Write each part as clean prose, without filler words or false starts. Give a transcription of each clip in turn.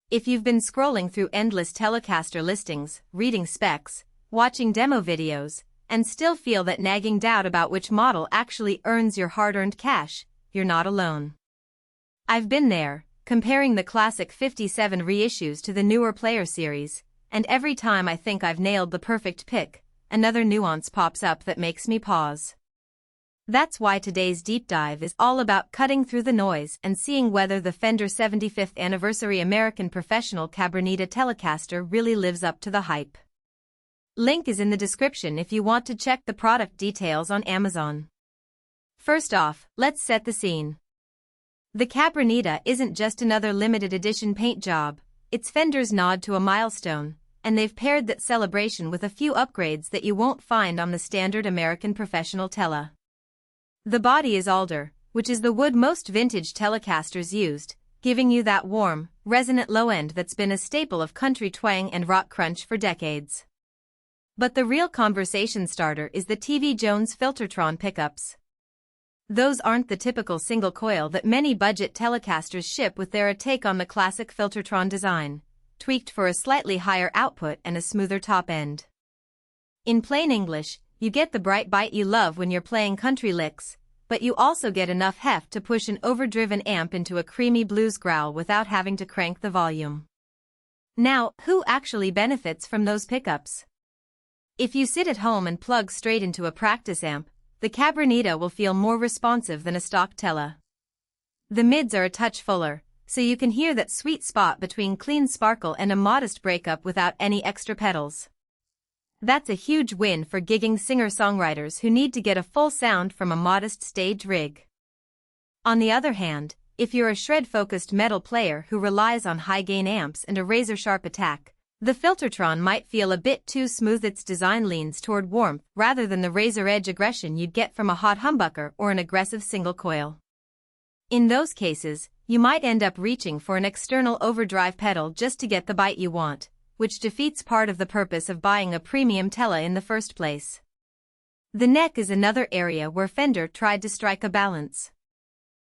If you've been scrolling through endless Telecaster listings, reading specs, watching demo videos, and still feel that nagging doubt about which model actually earns your hard-earned cash, you're not alone. I've been there, comparing the classic 57 reissues to the newer Player series, and every time I think I've nailed the perfect pick, another nuance pops up that makes me pause. That's why today's deep dive is all about cutting through the noise and seeing whether the Fender 75th Anniversary American Professional Cabronita Telecaster really lives up to the hype. Link is in the description if you want to check the product details on Amazon. First off, let's set the scene. The Cabronita isn't just another limited edition paint job, it's Fender's nod to a milestone, and they've paired that celebration with a few upgrades that you won't find on the standard American Professional Tele. The body is Alder, which is the wood most vintage Telecasters used, giving you that warm, resonant low end that's been a staple of country twang and rock crunch for decades. But the real conversation starter is the TV Jones Filtertron pickups. Those aren't the typical single coil that many budget Telecasters ship with. They're a take on the classic Filtertron design, tweaked for a slightly higher output and a smoother top end. In plain English, you get the bright bite you love when you're playing country licks, but you also get enough heft to push an overdriven amp into a creamy blues growl without having to crank the volume. Now, who actually benefits from those pickups? If you sit at home and plug straight into a practice amp, the Cabronita will feel more responsive than a stock Tele. The mids are a touch fuller, so you can hear that sweet spot between clean sparkle and a modest breakup without any extra pedals. That's a huge win for gigging singer-songwriters who need to get a full sound from a modest stage rig. On the other hand, if you're a shred-focused metal player who relies on high-gain amps and a razor-sharp attack, the Filtertron might feel a bit too smooth. Its design leans toward warmth rather than the razor-edge aggression you'd get from a hot humbucker or an aggressive single coil. In those cases, you might end up reaching for an external overdrive pedal just to get the bite you want, which defeats part of the purpose of buying a premium Tele in the first place. The neck is another area where Fender tried to strike a balance.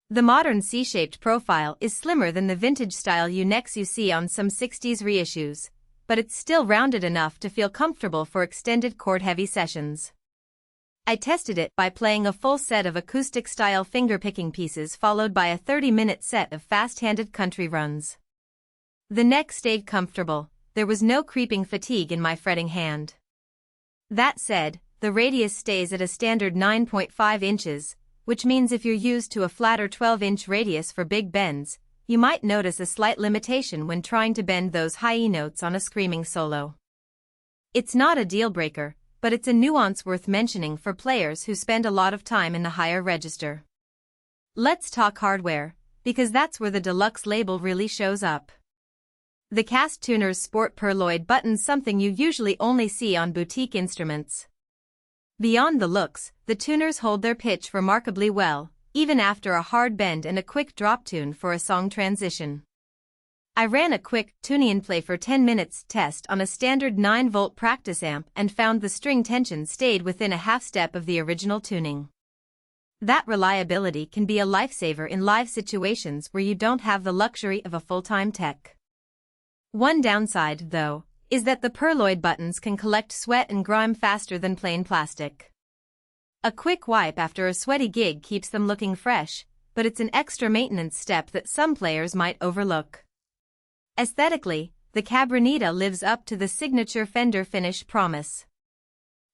The modern C-shaped profile is slimmer than the vintage-style U-necks you see on some 60s reissues, but it's still rounded enough to feel comfortable for extended chord-heavy sessions. I tested it by playing a full set of acoustic-style finger-picking pieces followed by a 30-minute set of fast-handed country runs. The neck stayed comfortable. There was no creeping fatigue in my fretting hand. That said, the radius stays at a standard 9.5 inches, which means if you're used to a flatter 12-inch radius for big bends, you might notice a slight limitation when trying to bend those high E notes on a screaming solo. It's not a deal-breaker, but it's a nuance worth mentioning for players who spend a lot of time in the higher register. Let's talk hardware, because that's where the Deluxe label really shows up. The cast tuners sport purloined buttons, something you usually only see on boutique instruments. Beyond the looks, the tuners hold their pitch remarkably well, even after a hard bend and a quick drop tune for a song transition. I ran a quick tune-in-play for 10 minutes test on a standard 9-volt practice amp and found the string tension stayed within a half step of the original tuning. That reliability can be a lifesaver in live situations where you don't have the luxury of a full-time tech. One downside, though, is that the purloined buttons can collect sweat and grime faster than plain plastic. A quick wipe after a sweaty gig keeps them looking fresh, but it's an extra maintenance step that some players might overlook. Aesthetically, the Cabronita lives up to the signature Fender finish promise.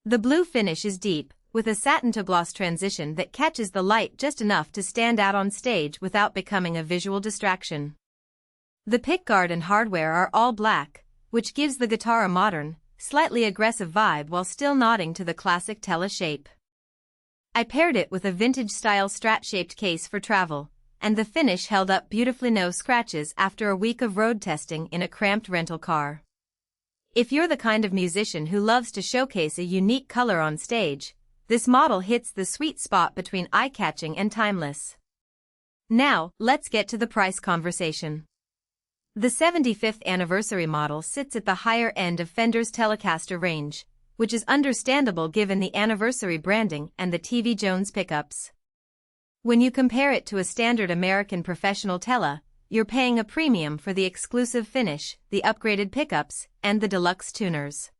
The blue finish is deep, with a satin-to-gloss transition that catches the light just enough to stand out on stage without becoming a visual distraction. The pickguard and hardware are all black, which gives the guitar a modern, slightly aggressive vibe while still nodding to the classic Tele shape. I paired it with a vintage-style Strat-shaped case for travel, and the finish held up beautifully, no scratches after a week of road testing in a cramped rental car. If you're the kind of musician who loves to showcase a unique color on stage, this model hits the sweet spot between eye-catching and timeless. Now, let's get to the price conversation. The 75th anniversary model sits at the higher end of Fender's Telecaster range, which is understandable given the anniversary branding and the TV Jones pickups. When you compare it to a standard American Professional Tele, you're paying a premium for the exclusive finish, the upgraded pickups, and the deluxe tuners.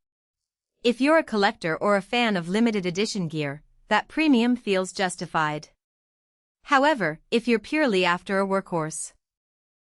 If you're a collector or a fan of limited edition gear, that premium feels justified. However, if you're purely after a workhorse,